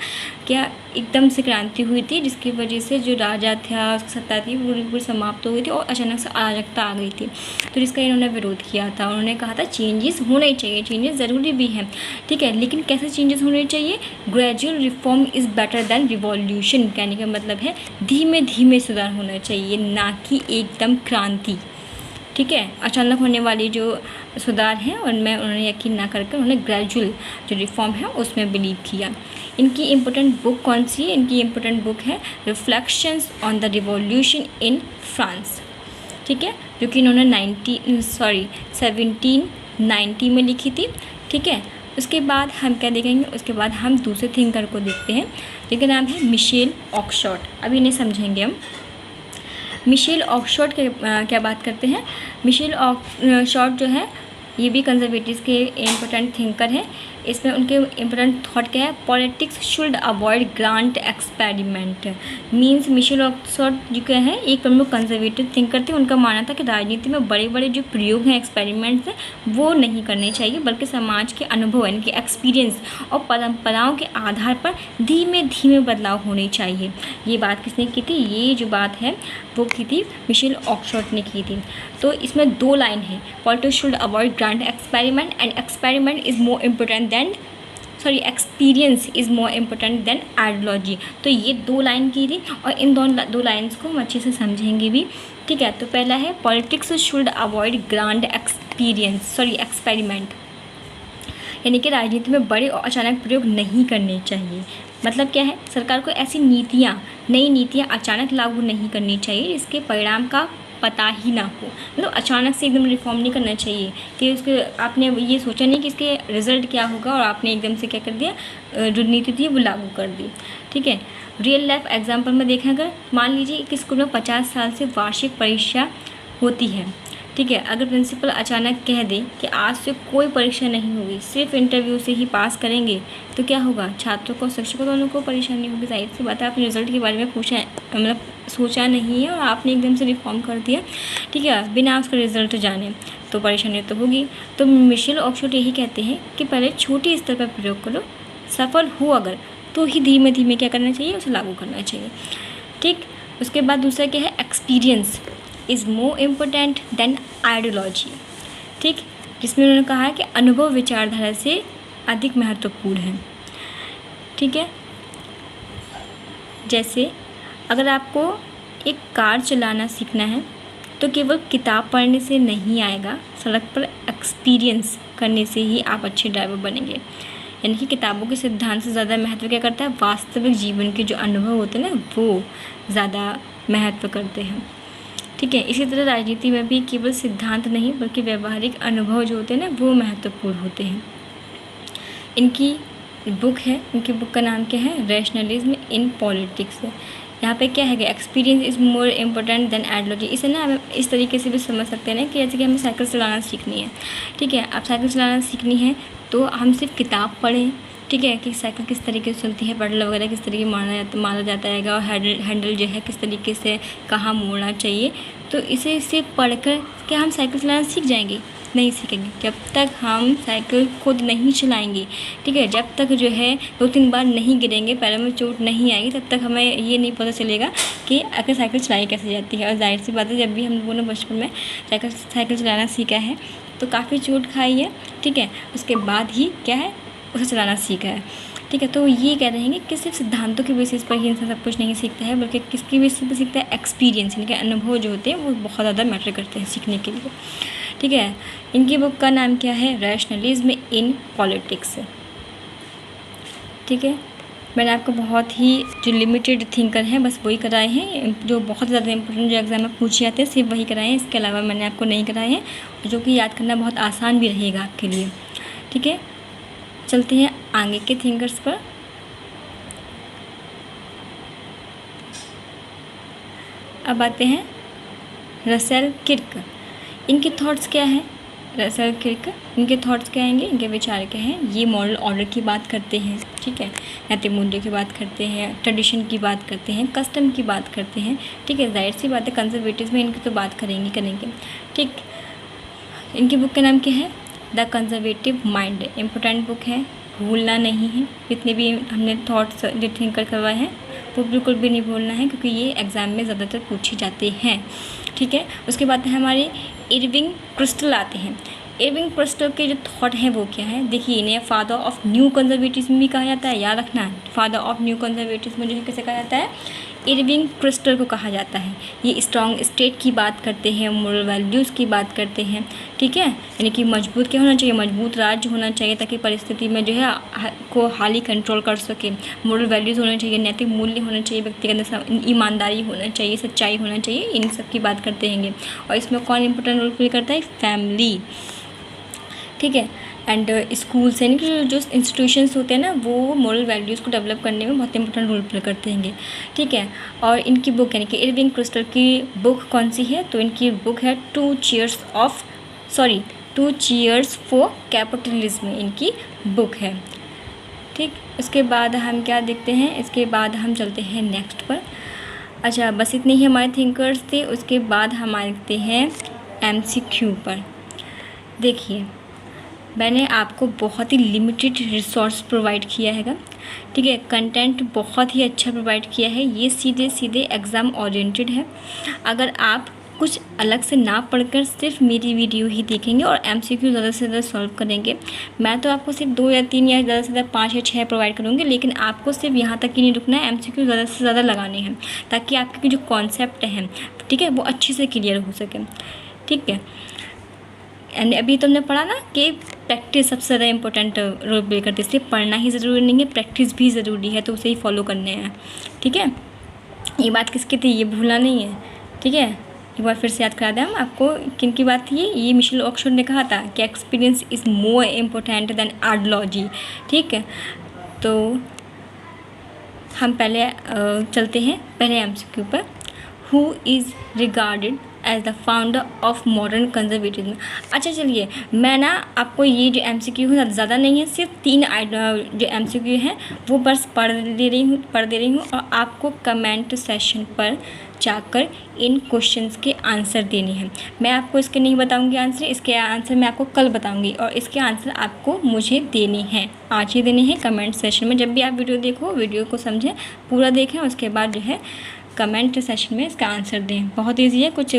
क्या एकदम से क्रांति हुई थी जिसकी वजह से जो राजा था, सत्ता थी, पूरी समाप्त हो गई थी और अचानक से अराजकता आ गई थी। तो जिसका इन्होंने विरोध किया था। उन्होंने कहा था चेंजेस होने चाहिए, चेंजेस ज़रूरी भी हैं। ठीक है, लेकिन कैसे चेंजेस होने चाहिए, gradual reform is better than revolution. कहने का मतलब है धीमे धीमे सुधार होना चाहिए, ना कि एकदम क्रांति। ठीक है, अचानक होने वाली जो सुधार हैं उनमें उन्होंने यकीन ना करके उन्होंने ग्रेजुअल जो रिफॉर्म है उसमें बिलीव किया। इनकी इम्पोर्टेंट बुक कौन सी है, इनकी इम्पोर्टेंट बुक है reflections on the revolution in France. ठीक है, जो कि इन्होंने 1790 में लिखी थी। ठीक है, उसके बाद हम क्या देखेंगे, उसके बाद हम दूसरे थिंकर को देखते हैं जिनका नाम है मिशेल ऑक्सफोर्ड। अभी इन्हें समझेंगे हम। मिशेल ऑक्सफोर्ड के क्या बात करते हैं। मिशेल ऑक्सफोर्ड जो है ये भी कंजर्वेटिव्स के इम्पोर्टेंट थिंकर हैं। इसमें उनके इम्पोर्टेंट थॉट क्या है, politics should avoid grant experiment. Means Michelle Oxford जो क्या है एक प्रमुख कंजर्वेटिव थिंकर थे। उनका मानना था कि राजनीति में बड़े बड़े जो प्रयोग हैं, एक्सपेरिमेंट्स हैं, वो नहीं करने चाहिए, बल्कि समाज के अनुभव यानी कि एक्सपीरियंस और परंपराओं के आधार पर धीमे धीमे बदलाव होने चाहिए। ये बात किसने की थी, ये जो बात है वो की थी मिशेल ऑक्सफोर्ड ने की थी। तो इसमें 2 लाइन है, politics should avoid grant experiment and experiment is more important than experience is more important than ideology. तो ये 2 लाइन की थी और इन 2 लाइन्स को हम अच्छे से समझेंगे भी। ठीक है, तो पहला है politics should avoid grand experiment, यानी कि राजनीति में बड़े और अचानक प्रयोग नहीं करने चाहिए। मतलब क्या है, सरकार को ऐसी नीतियाँ, नई नीतियाँ अचानक लागू नहीं करनी चाहिए जिसके परिणाम का पता ही ना हो। मतलब अचानक से एकदम रिफॉर्म नहीं करना चाहिए कि उसके आपने ये सोचा नहीं कि इसके रिज़ल्ट क्या होगा और आपने एकदम से क्या कर दिया, जो नीति थी वो लागू कर दी। ठीक है, रियल लाइफ एग्जाम्पल में देखें अगर मान लीजिए कि स्कूल में 50 साल से वार्षिक परीक्षा होती है। ठीक है, अगर प्रिंसिपल अचानक कह दे कि आज से कोई परीक्षा नहीं होगी, सिर्फ इंटरव्यू से ही पास करेंगे, तो क्या होगा, छात्रों को शिक्षकों दोनों को परेशानी होगी। जाहिर सी बात है, आपने रिजल्ट के बारे में पूछा मतलब सोचा नहीं है और आपने एकदम से रिफॉर्म कर दिया। ठीक है, बिना उसका रिजल्ट जाने, तो परेशानी तो होगी। तो मिशेल ऑक्सफोर्ड यही कहते हैं कि पहले छोटी स्तर पर प्रयोग करो, सफल हो अगर तो ही धीमे धीमे क्या करना चाहिए, उसे लागू करना चाहिए। ठीक, उसके बाद दूसरा क्या है, experience is more important then ideology. ठीक, जिसमें उन्होंने कहा है कि अनुभव विचारधारा से अधिक महत्वपूर्ण है। ठीक है, जैसे अगर आपको एक कार चलाना सीखना है तो केवल किताब पढ़ने से नहीं आएगा, सड़क पर एक्सपीरियंस करने से ही आप अच्छे ड्राइवर बनेंगे। यानी कि किताबों के सिद्धांत से ज़्यादा महत्व क्या करता है, वास्तविक जीवन के जो अनुभव होते हैं ना वो ज़्यादा महत्व करते हैं। ठीक है, इसी तरह राजनीति में भी केवल सिद्धांत नहीं बल्कि व्यवहारिक अनुभव जो होते हैं ना वो महत्वपूर्ण होते हैं। इनकी बुक है, इनकी बुक का नाम क्या है, रैशनलिज्म इन पॉलिटिक्स। यहाँ पे क्या है कि experience is more important then ideology. इसे ना हम इस तरीके से भी समझ सकते हैं ना कि जैसे कि हमें साइकिल चलाना सीखनी है। ठीक है, अब साइकिल चलाना सीखनी है तो हम सिर्फ किताब पढ़ें, ठीक है, कि साइकिल किस तरीके से चलती है, पेडल वगैरह किस तरीके मारा जाता है और हैंडल जो है किस तरीके से कहाँ मोड़ना चाहिए, तो इसे सिर्फ पढ़कर क्या हम साइकिल चलाना सीख जाएंगे, नहीं सीखेंगे। जब तक हम साइकिल खुद नहीं चलाएंगे, ठीक है, जब तक जो है 2-3 बार नहीं गिरेंगे, पैरों में चोट नहीं आएगी, तब तक हमें ये नहीं पता चलेगा कि आखिर साइकिल चलाई कैसे जाती है। और जाहिर सी बात है, जब भी हम लोगों ने बचपन में साइकिल चलाना सीखा है तो काफ़ी चोट खाई है। ठीक है, उसके बाद ही क्या है, उसे चलाना सीखा है। ठीक है, तो ये कह रहे हैं कि सिर्फ सिद्धांतों के बेसिस पर ही इंसान सब कुछ नहीं सीखता है, बल्कि किसकी बेसिस पर सीखता है, एक्सपीरियंस, इनके अनुभव जो होते हैं वो बहुत ज़्यादा मैटर करते हैं सीखने के लिए। ठीक है, इनकी बुक का नाम क्या है, रैशनलिज्म इन पॉलिटिक्स। ठीक है, मैंने आपको बहुत ही जो लिमिटेड थिंकर हैं बस वही कराए हैं, जो बहुत ज़्यादा इंपॉर्टेंट जो एग्जाम में पूछे जाते हैं सिर्फ वही कराए हैं, इसके अलावा मैंने आपको नहीं कराए हैं, जो कि याद करना बहुत आसान भी रहेगा आपके लिए। ठीक है, चलते हैं आगे के थिंकर्स पर। अब आते हैं रसेल किर्क। इनके थॉट्स क्या हैं, रसेल किर्क इनके थॉट्स क्या आएंगे, इनके विचार क्या हैं। ये मॉरल ऑर्डर की बात करते हैं, ठीक है, नैतिक मूल्य की बात करते हैं, ट्रेडिशन की बात करते हैं, कस्टम की बात करते हैं। ठीक है, जाहिर सी बात है कंजर्वेटिव में इनकी तो बात करेंगे। ठीक, इनकी बुक का नाम क्या है, the conservative mind. Important book है, भूलना नहीं है। जितने भी हमने थॉट्स जो थिंकर करवाए हैं वो बिल्कुल भी नहीं भूलना है, क्योंकि ये एग्ज़ाम में ज़्यादातर पूछे जाते हैं। ठीक है, उसके बाद हमारे इरविंग क्रिस्टल आते हैं। इरविंग क्रिस्टल के जो थॉट हैं वो क्या है, देखिए, इन्हें फादर ऑफ न्यू कंजर्वेटिज्म भी कहा जाता है, याद रखना, फादर ऑफ न्यू कंजर्वेटिज्म जो है किसे कहा जाता है, इरविंग क्रिस्टल को कहा जाता है। ये स्ट्रॉन्ग स्टेट की बात करते हैं, मोरल वैल्यूज़ की बात करते हैं। ठीक है, यानी कि मजबूत क्या होना चाहिए, मजबूत राज्य होना चाहिए ताकि परिस्थिति में जो है को हाल ही कंट्रोल कर सके। मोरल वैल्यूज़ होना चाहिए, नैतिक मूल्य होना चाहिए, व्यक्तिगत ईमानदारी होना चाहिए, सच्चाई होना चाहिए, इन सब की बात करते हैं। और इसमें कौन इंपॉर्टेंट रोल प्ले करता है, फैमिली। ठीक है, एंड स्कूल्स यानी कि जो इंस्टीट्यूशंस होते हैं ना वो मोरल वैल्यूज़ को डेवलप करने में बहुत इंपॉर्टेंट रोल प्ले करते हैं। ठीक है, और इनकी बुक यानी कि इरविंग क्रिस्टल की बुक कौन सी है, तो इनकी बुक है टू चीयर्स फॉर कैपिटलिज्म, इनकी बुक है। ठीक, उसके बाद हम क्या देखते हैं, इसके बाद हम चलते हैं नेक्स्ट पर। अच्छा, बस इतने ही हमारे थिंकर्स थे। उसके बाद हम आते हैं MCQ पर। देखिए, मैंने आपको बहुत ही लिमिटेड रिसोर्स प्रोवाइड किया हैगा। ठीक है, कंटेंट बहुत ही अच्छा प्रोवाइड किया है, ये सीधे एग्ज़ाम ओरिएंटेड है। अगर आप कुछ अलग से ना पढ़कर सिर्फ मेरी वीडियो ही देखेंगे और MCQ ज़्यादा से ज़्यादा सॉल्व करेंगे, मैं तो आपको सिर्फ 2 या 3 या ज़्यादा से ज़्यादा 5 या 6 प्रोवाइड करूँगी, लेकिन आपको सिर्फ यहाँ तक ही नहीं रुकना है, MCQ ज़्यादा से ज़्यादा लगाने हैं ताकि आपके जो कॉन्सेप्ट हैं, ठीक है, वो अच्छे से क्लियर हो सके। ठीक है, एंड अभी तुमने पढ़ा ना कि प्रैक्टिस सबसे ज़्यादा इंपॉर्टेंट रोल प्ले करती है, सिर्फ पढ़ना ही ज़रूरी नहीं है, प्रैक्टिस भी ज़रूरी है, तो उसे ही फॉलो करने हैं। ठीक है, ये बात किसकी थी, ये भूलना नहीं है। ठीक है, एक बार फिर से याद करा दें हम आपको, किन की बात थी ये मिशेल ऑक्सफोर्ड ने कहा था कि experience is more important then ideology. ठीक है, तो हम पहले चलते हैं पहले एमसीक्यू पर। Who is regarded as the founder of modern conservatism. अच्छा चलिए, मैं ना आपको ये जो एमसीक्यू है ज़्यादा नहीं है, सिर्फ 3 जो एमसीक्यू हैं वो बस पढ़ दे रही हूँ और आपको कमेंट सेशन पर जाकर इन क्वेश्चंस के आंसर देने हैं। मैं आपको इसके नहीं बताऊंगी आंसर, इसके आंसर मैं आपको कल बताऊंगी और इसके आंसर आपको मुझे देने हैं, आज ही देने हैं कमेंट सेशन में। जब भी आप वीडियो देखो, वीडियो को समझें, पूरा देखें, उसके बाद जो है कमेंट सेशन में इसका आंसर दें। बहुत ईजी है, कुछ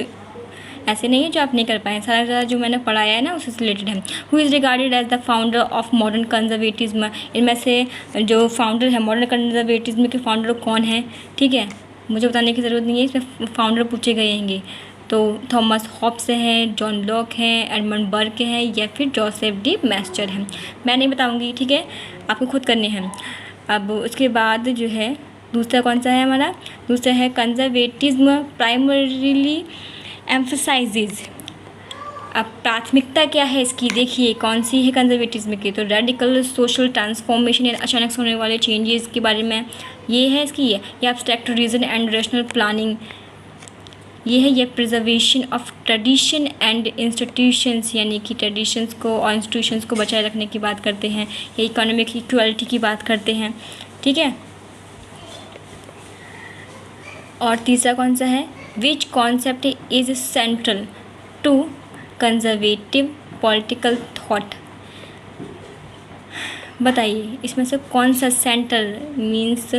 ऐसे नहीं है जो आप नहीं कर पाए, सारा जो मैंने पढ़ाया है ना उससे रिलेटेड है। Who is regarded as the founder of modern conservatism. इनमें से जो फाउंडर है मॉडर्न कंजर्वेटिज्म के फाउंडर कौन है, ठीक है, मुझे बताने की ज़रूरत नहीं है, इसमें फाउंडर पूछे गए होंगे। तो थॉमस हॉब्स हैं, जॉन लॉक हैं, एडमंड बर्क हैं या फिर जोसेफ डी मैस्टर हैं। मैं नहीं बताऊंगी, ठीक है, आपको खुद करने हैं। अब उसके बाद जो है दूसरा कौन सा है हमारा, दूसरा है कंजर्वेटिज्म प्राइमरीली एम्फसाइजेज। अब प्राथमिकता क्या है इसकी, देखिए कौन सी है कंजर्वेटिज्म की, तो रेडिकल सोशल ट्रांसफॉर्मेशन या अचानक से होने वाले चेंजेस के बारे में, ये है इसकी, ये abstract reason and rational planning, ये preservation of tradition and institutions, यानी कि ट्रेडिशंस को और इंस्टीट्यूशंस को बचाए रखने की बात करते हैं, या इकोनॉमिक इक्वालिटी की बात करते हैं, ठीक है। और तीसरा कौन सा है, which concept is central to conservative political thought. बताइए इसमें से कौन सा सेंट्रल मीन्स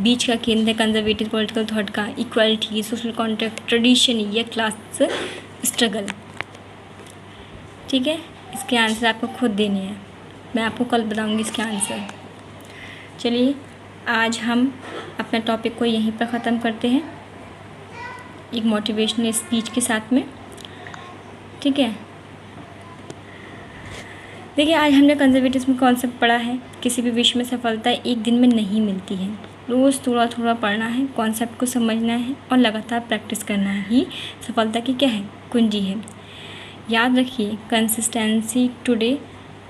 बीच का केंद्र है कंजर्वेटिव पॉलिटिकल थॉट का, इक्वालिटी, सोशल कॉन्ट्रैक्ट, ट्रेडिशन या क्लास स्ट्रगल, ठीक है। इसके आंसर आपको खुद देने हैं, मैं आपको कल बताऊंगी इसके आंसर। चलिए आज हम अपने टॉपिक को यहीं पर ख़त्म करते हैं एक मोटिवेशनल स्पीच के साथ में, ठीक है। देखिए आज हमने कंजर्वेटिज्म कॉन्सेप्ट पढ़ा है। किसी भी विषय में सफलता एक दिन में नहीं मिलती है, रोज़ थोड़ा थोड़ा पढ़ना है, कॉन्सेप्ट को समझना है और लगातार प्रैक्टिस करना ही सफलता की क्या है, कुंजी है। याद रखिए, consistency today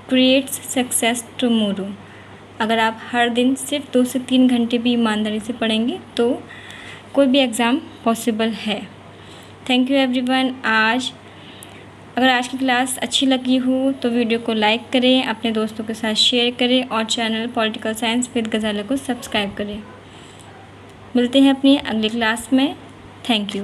creates success tomorrow. अगर आप हर दिन सिर्फ 2 से 3 घंटे भी ईमानदारी से पढ़ेंगे तो कोई भी एग्ज़ाम पॉसिबल है। Thank you everyone. अगर आज की क्लास अच्छी लगी हो तो वीडियो को लाइक करें, अपने दोस्तों के साथ शेयर करें और channel political science with Ghazala को सब्सक्राइब करें। मिलते हैं अपनी अगली क्लास में। Thank you.